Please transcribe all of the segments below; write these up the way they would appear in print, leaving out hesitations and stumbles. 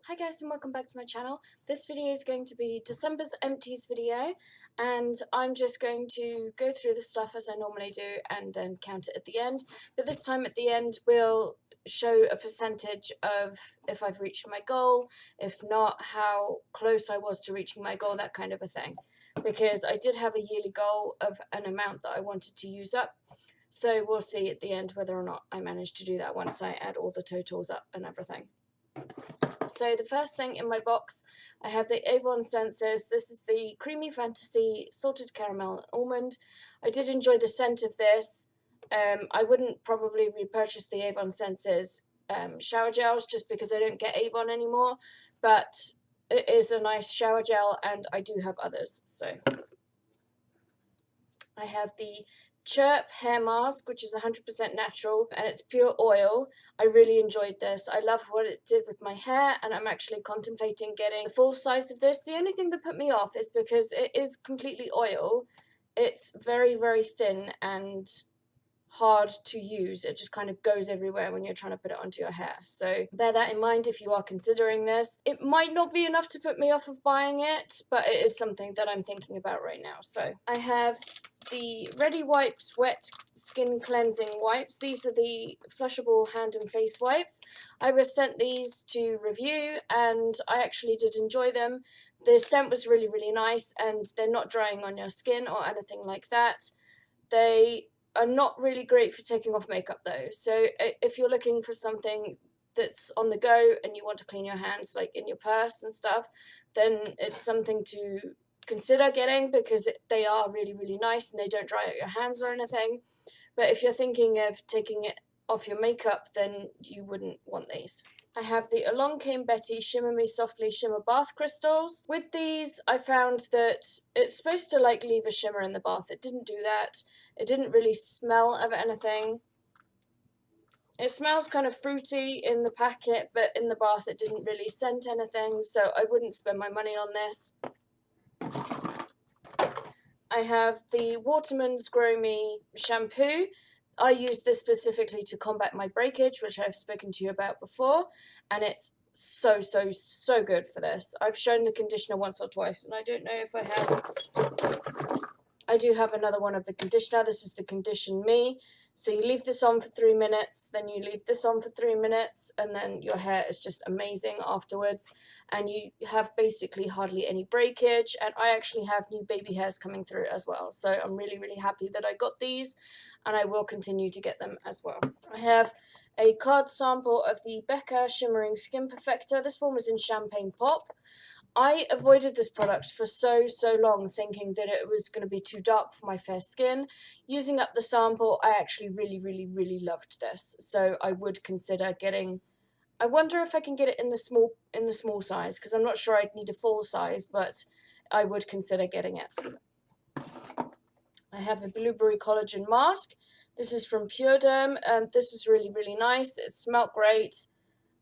Hi guys and welcome back to my channel. This video is going to be December's Empties video, and I'm just going to go through the stuff as I normally do and then count it at the end. But this time at the end we'll show a percentage of if I've reached my goal, if not, how close I was to reaching my goal, that kind of a thing. Because I did have a yearly goal of an amount that I wanted to use up. So we'll see at the end whether or not I manage to do that once I add all the totals up and everything. So the first thing in my box, I have the Avon Senses. This is the Creamy Fantasy Salted Caramel and Almond. I did enjoy the scent of this. I wouldn't probably repurchase the Avon Senses shower gels just because I don't get Avon anymore, but it is a nice shower gel and I do have others. So I have the Chirp hair mask, which is 100% natural and it's pure oil. I really enjoyed this. I love what it did with my hair and I'm actually contemplating getting the full size of this. The only thing that put me off is because it is completely oil. It's very, very thin and hard to use. It just kind of goes everywhere when you're trying to put it onto your hair. So bear that in mind if you are considering this. It might not be enough to put me off of buying it, but it is something that I'm thinking about right now. So I have the Ready Wipes Wet Skin Cleansing Wipes. These are the flushable hand and face wipes. I was sent these to review and I actually did enjoy them. The scent was really, really nice and they're not drying on your skin or anything like that. They are not really great for taking off makeup though. So if you're looking for something that's on the go and you want to clean your hands like in your purse and stuff, then it's something to consider getting because they are really, really nice and they don't dry out your hands or anything. But if you're thinking of taking it off your makeup, then you wouldn't want these. I have the Along Came Betty Shimmer Me Softly Shimmer Bath Crystals. With these, I found that it's supposed to like leave a shimmer in the bath. It didn't do that. It didn't really smell of anything. It smells kind of fruity in the packet, but in the bath it didn't really scent anything, so I wouldn't spend my money on this. I have the Waterman's Grow Me shampoo. I use this specifically to combat my breakage, which I've spoken to you about before, and it's so good for this. I've shown the conditioner once or twice, and I don't know if I have. I do have another one of the conditioner. This is the Condition Me. So you leave this on for 3 minutes, then you leave this on for 3 minutes, and then your hair is just amazing afterwards. And you have basically hardly any breakage. And I actually have new baby hairs coming through as well. So I'm really, really happy that I got these, and I will continue to get them as well. I have a card sample of the Becca Shimmering Skin Perfector. This one was in Champagne Pop. I avoided this product for so long, thinking that it was going to be too dark for my fair skin. Using up the sample, I actually really loved this. So I would consider getting. I wonder if I can get it in the small size, because I'm not sure I'd need a full size, but I would consider getting it. I have a Blueberry Collagen Mask. This is from Pure Derm. This is really nice. It smelled great.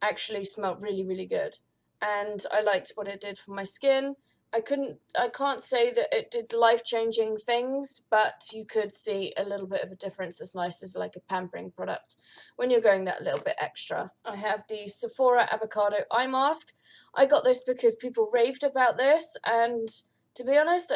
Actually smelled really good. And I liked what it did for my skin. I can't say that it did life-changing things, but you could see a little bit of a difference as nice as like a pampering product when you're going that little bit extra. I have the Sephora Avocado Eye Mask. I got this because people raved about this, and to be honest,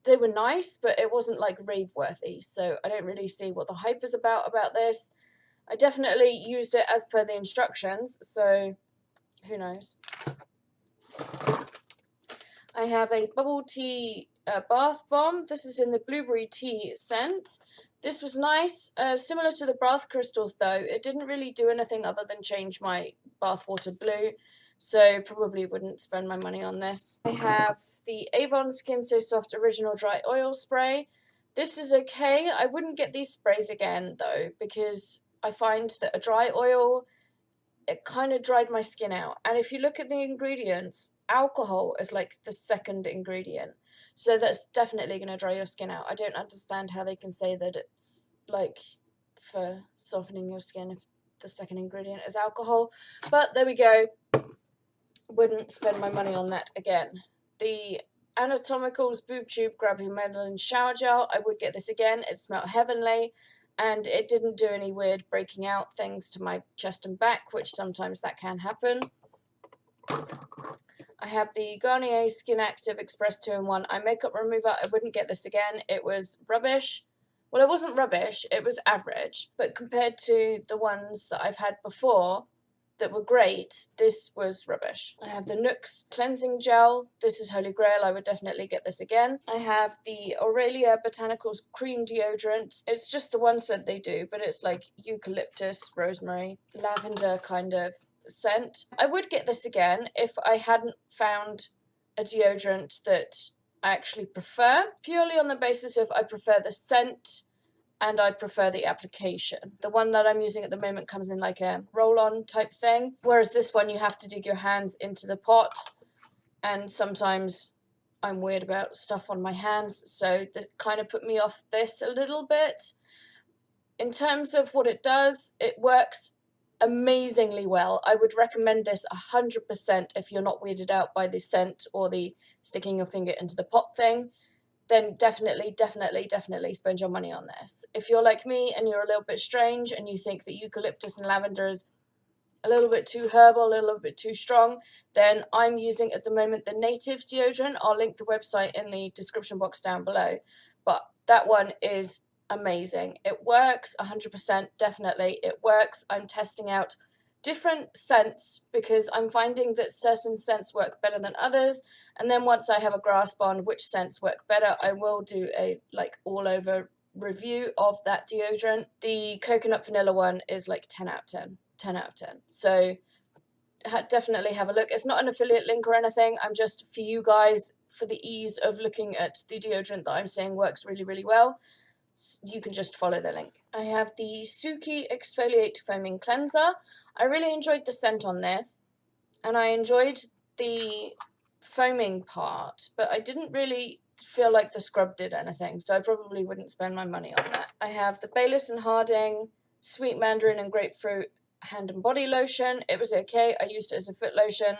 they were nice, but it wasn't like rave-worthy, so I don't really see what the hype is about this. I definitely used it as per the instructions, so who knows. I have a bubble tea bath bomb. This is in the blueberry tea scent. This was nice, similar to the bath crystals though. It didn't really do anything other than change my bath water blue, so probably wouldn't spend my money on this. I have the Avon Skin So Soft Original Dry Oil Spray. This is okay. I wouldn't get these sprays again though, because I find that a dry oil, it kind of dried my skin out. And if you look at the ingredients, alcohol is like the second ingredient. So that's definitely going to dry your skin out. I don't understand how they can say that it's like for softening your skin if the second ingredient is alcohol. But there we go. Wouldn't spend my money on that again. The Anatomicals Boob Tube Grabby Madeline Shower Gel. I would get this again. It smelled heavenly. And it didn't do any weird breaking out things to my chest and back, which sometimes that can happen. I have the Garnier Skin Active Express 2-in-1 eye makeup remover. I wouldn't get this again. It was rubbish. Well, it wasn't rubbish, it was average. But compared to the ones that I've had before that were great, this was rubbish. I have the Nooks Cleansing Gel. This is Holy Grail. I would definitely get this again. I have the Aurelia Botanicals Cream Deodorant. It's just the one scent they do, but it's like eucalyptus, rosemary, lavender kind of scent. I would get this again if I hadn't found a deodorant that I actually prefer, purely on the basis of I prefer the scent and I prefer the application. The one that I'm using at the moment comes in like a roll-on type thing, whereas this one you have to dig your hands into the pot, and sometimes I'm weird about stuff on my hands, so that kind of put me off this a little bit. In terms of what it does, it works amazingly well. I would recommend this 100% if you're not weirded out by the scent or the sticking your finger into the pot thing. Then definitely spend your money on this. If you're like me and you're a little bit strange and you think that eucalyptus and lavender is a little bit too herbal, a little bit too strong, then I'm using at the moment the Native deodorant. I'll link the website in the description box down below. But that one is amazing. It works 100%, definitely. It works. I'm testing out different scents because I'm finding that certain scents work better than others, and then once I have a grasp on which scents work better, I will do a like all over review of that deodorant. The coconut vanilla one is like 10 out of 10 out of 10, so definitely have a look. It's not an affiliate link or anything. I'm just, for you guys, for the ease of looking at the deodorant that I'm saying works really well, you can just follow the link. I have the Suki Exfoliate Foaming Cleanser. I really enjoyed the scent on this, and I enjoyed the foaming part, but I didn't really feel like the scrub did anything, so I probably wouldn't spend my money on that. I have the Baylis and Harding Sweet Mandarin and Grapefruit Hand and Body Lotion. It was okay. I used it as a foot lotion.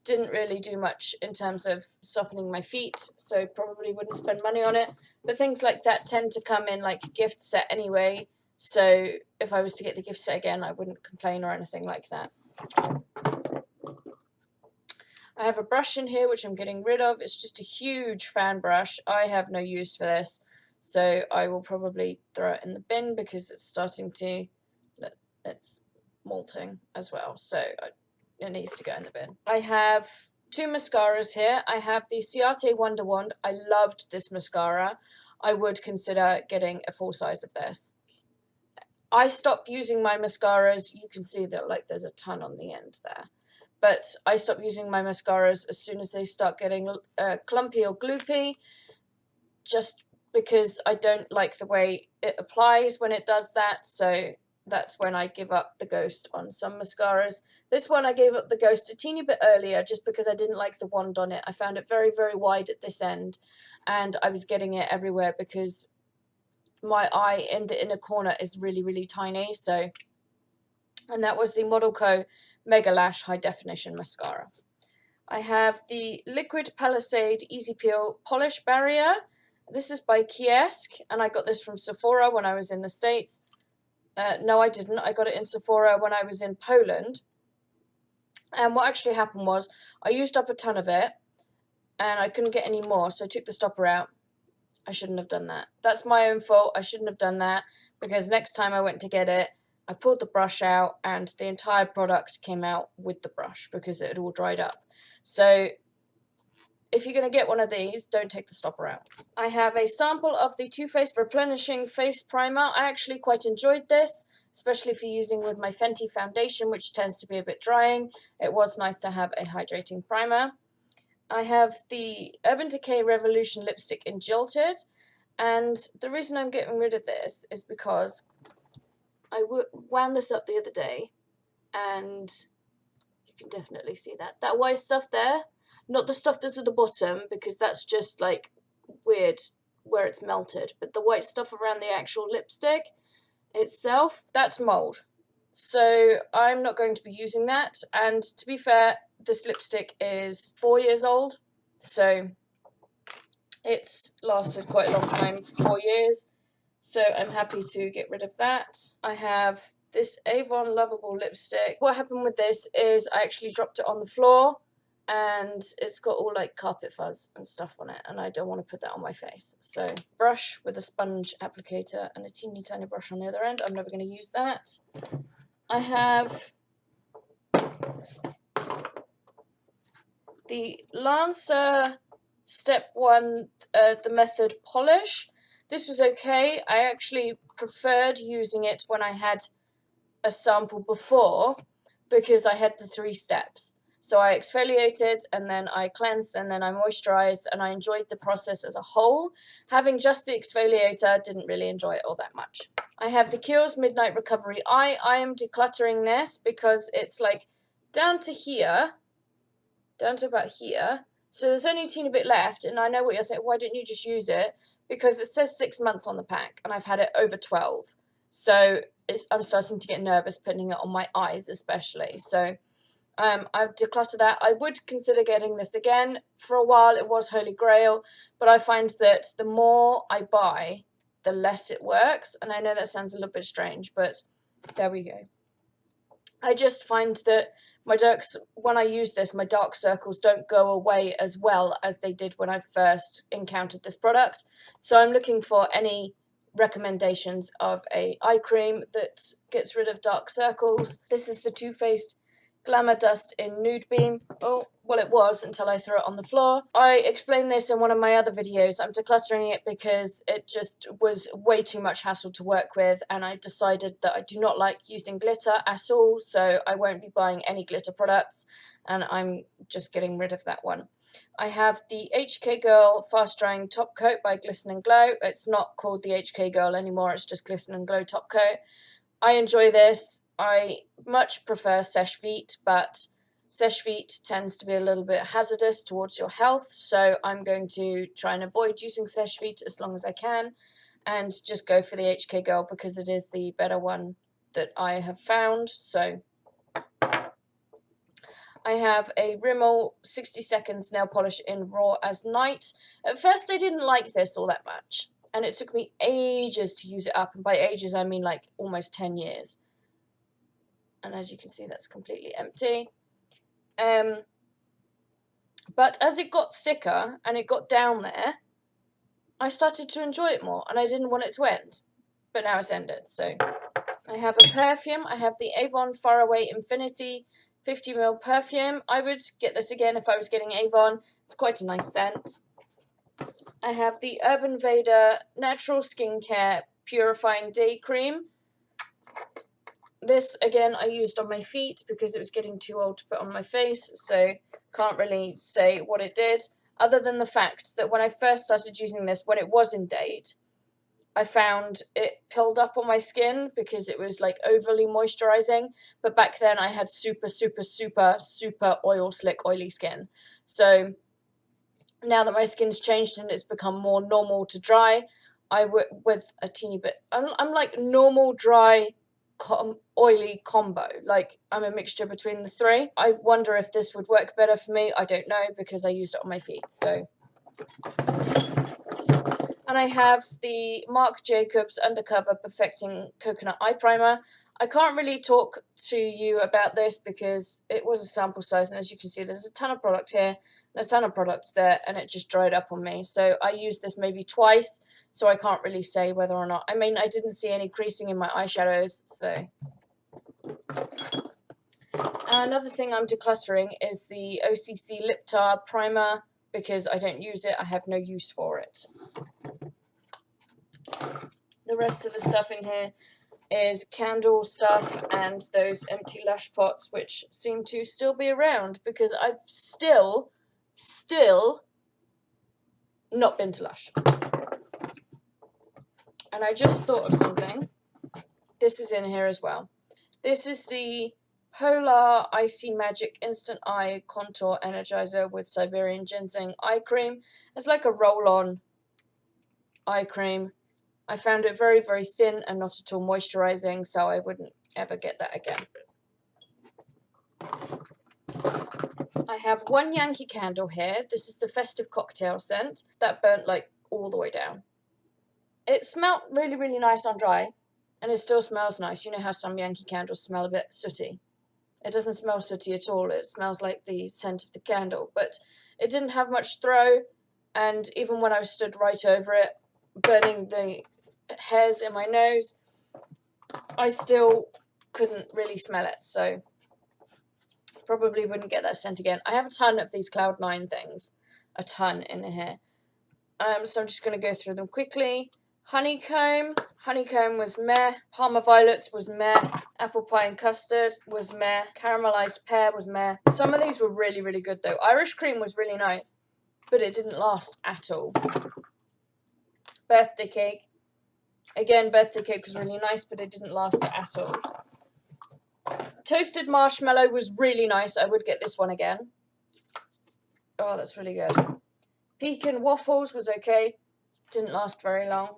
Didn't really do much in terms of softening my feet, so probably wouldn't spend money on it. But things like that tend to come in like a gift set anyway, so if I was to get the gift set again, I wouldn't complain or anything like that. I have a brush in here which I'm getting rid of. It's just a huge fan brush. I have no use for this, so I will probably throw it in the bin because it's starting to, it's molting as well, so it needs to go in the bin. I have two mascaras here. I have the Ciate Wonder Wand. I loved this mascara. I would consider getting a full size of this. I stopped using my mascaras. You can see that like there's a ton on the end there. But I stopped using my mascaras as soon as they start getting clumpy or gloopy, just because I don't like the way it applies when it does that, so that's when I give up the ghost on some mascaras. This one I gave up the ghost a teeny bit earlier just because I didn't like the wand on it. I found it very wide at this end, and I was getting it everywhere because my eye in the inner corner is really tiny, so, and that was the Model Co Mega Lash High Definition Mascara. I have the Liquid Palisade Easy Peel Polish Barrier. This is by Kiesk, and I got this from Sephora when I was in the States. No, I didn't. I got it in Sephora when I was in Poland. And what actually happened was I used up a ton of it, and I couldn't get any more, so I took the stopper out. I shouldn't have done that. That's my own fault. I shouldn't have done that, because next time I went to get it, I pulled the brush out, and the entire product came out with the brush because it had all dried up. So if you're going to get one of these, don't take the stopper out. I have a sample of the Too Faced Replenishing Face Primer. I actually quite enjoyed this, especially for using with my Fenty foundation, which tends to be a bit drying. It was nice to have a hydrating primer. I have the Urban Decay Revolution lipstick in Jilted, and the reason I'm getting rid of this is because I wound this up the other day, and you can definitely see that white stuff there. Not the stuff that's at the bottom, because that's just like weird where it's melted, but the white stuff around the actual lipstick itself, that's mold. So I'm not going to be using that, and to be fair, this lipstick is 4 years old, so it's lasted quite a long time, 4 years, so I'm happy to get rid of that. I have this Avon Lovable lipstick. What happened with this is I actually dropped it on the floor, and it's got all like carpet fuzz and stuff on it, and I don't want to put that on my face. So brush with a sponge applicator and a teeny tiny brush on the other end. I'm never going to use that. I have the Lancer Step 1, the Method Polish. This was okay. I actually preferred using it when I had a sample before because I had the 3 steps. So I exfoliated, and then I cleansed, and then I moisturized, and I enjoyed the process as a whole. Having just the exfoliator, didn't really enjoy it all that much. I have the Kiehl's Midnight Recovery Eye. I am decluttering this because it's like down to here, down to about here. So there's only a teeny bit left, and I know what you're thinking, why didn't you just use it? Because it says 6 months on the pack, and I've had it over 12. So I'm starting to get nervous putting it on my eyes especially. So I've decluttered that. I would consider getting this again. For a while it was Holy Grail, but I find that the more I buy, the less it works. And I know that sounds a little bit strange, but there we go. I just find that when I use this, my dark circles don't go away as well as they did when I first encountered this product. So I'm looking for any recommendations of a eye cream that gets rid of dark circles. This is the Too Faced Glamour Dust in Nude Beam. Oh, well, it was until I threw it on the floor. I explained this in one of my other videos. I'm decluttering it because it just was way too much hassle to work with, and I decided that I do not like using glitter at all, so I won't be buying any glitter products, and I'm just getting rid of that one. I have the HK Girl Fast Drying Top Coat by Glisten and Glow. It's not called the HK Girl anymore, it's just Glisten and Glow Top Coat. I enjoy this. I much prefer Seche Vite, but Seche Vite tends to be a little bit hazardous towards your health, so I'm going to try and avoid using Seche Vite as long as I can and just go for the HK Girl because it is the better one that I have found. So I have a Rimmel 60 Seconds Nail Polish in Raw as Night. At first I didn't like this all that much, and it took me ages to use it up, and by ages I mean like almost 10 years. And as you can see, that's completely empty. But as it got thicker and it got down there, I started to enjoy it more, and I didn't want it to end. But now it's ended, so I have a perfume. I have the Avon Faraway Infinity 50ml perfume. I would get this again if I was getting Avon. It's quite a nice scent. I have the Urban Vader Natural Skincare Purifying Day Cream. This, again, I used on my feet because it was getting too old to put on my face, so can't really say what it did, other than the fact that when I first started using this, when it was in date, I found it pilled up on my skin because it was like overly moisturizing, but back then I had super oil slick, oily skin. So now that my skin's changed and it's become more normal to dry, with a teeny bit, I'm like normal, dry, oily combo. Like, I'm a mixture between the 3. I wonder if this would work better for me. I don't know because I used it on my feet. So, and I have the Marc Jacobs Undercover Perfecting Coconut Eye Primer. I can't really talk to you about this because it was a sample size, and as you can see, there's a ton of product here and a ton of product there, and it just dried up on me. So I used this maybe twice, so I can't really say whether or not. I mean, I didn't see any creasing in my eyeshadows, so. Another thing I'm decluttering is the OCC Lip Tar Primer because I don't use it. I have no use for it. The rest of the stuff in here is candle stuff and those empty Lush pots, which seem to still be around because I've still not been to Lush. And I just thought of something. This is in here as well. This is the Polar Icy Magic Instant Eye Contour Energizer with Siberian Ginseng Eye Cream. It's like a roll-on eye cream. I found it very thin and not at all moisturizing, so I wouldn't ever get that again. I have one Yankee Candle here. This is the Festive Cocktail scent. That burnt like all the way down. It smelled really nice on dry, and it still smells nice. You know how some Yankee Candles smell a bit sooty? It doesn't smell sooty at all. It smells like the scent of the candle, but it didn't have much throw, and even when I stood right over it, burning the hairs in my nose, I still couldn't really smell it, so probably wouldn't get that scent again. I have a ton of these Cloud9 things, a ton in here. So I'm just going to go through them quickly. Honeycomb was meh. Parma Violets was meh. Apple Pie and Custard was meh. Caramelized Pear was meh. Some of these were really, really good though. Irish Cream was really nice, but it didn't last at all. Birthday Cake. Again, Birthday Cake was really nice, but it didn't last at all. Toasted Marshmallow was really nice. I would get this one again. Oh, that's really good. Pecan Waffles was okay. Didn't last very long.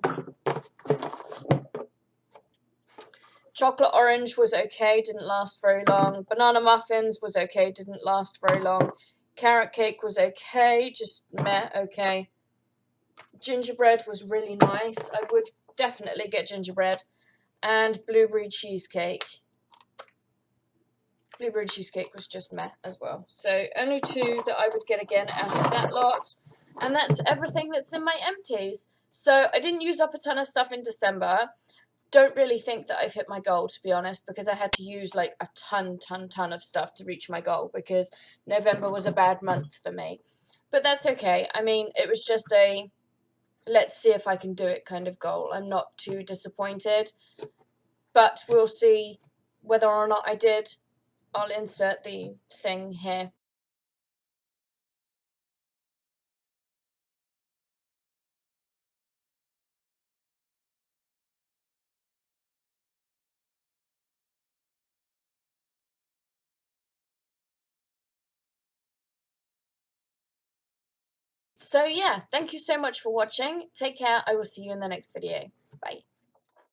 Chocolate Orange was okay. Didn't last very long. Banana Muffins was okay. Didn't last very long. Carrot Cake was okay. Just meh, okay. Gingerbread was really nice. I would definitely get gingerbread. And Blueberry Cheesecake. Blueberry Cheesecake was just meh as well. So only two that I would get again out of that lot. And that's everything that's in my empties. So I didn't use up a ton of stuff in December. Don't really think that I've hit my goal, to be honest, because I had to use like a ton of stuff to reach my goal, because November was a bad month for me. But that's okay. I mean, it was just a let's see if I can do it kind of goal. I'm not too disappointed, but we'll see whether or not I did. I'll insert the thing here. So yeah, thank you so much for watching. Take care. I will see you in the next video. Bye.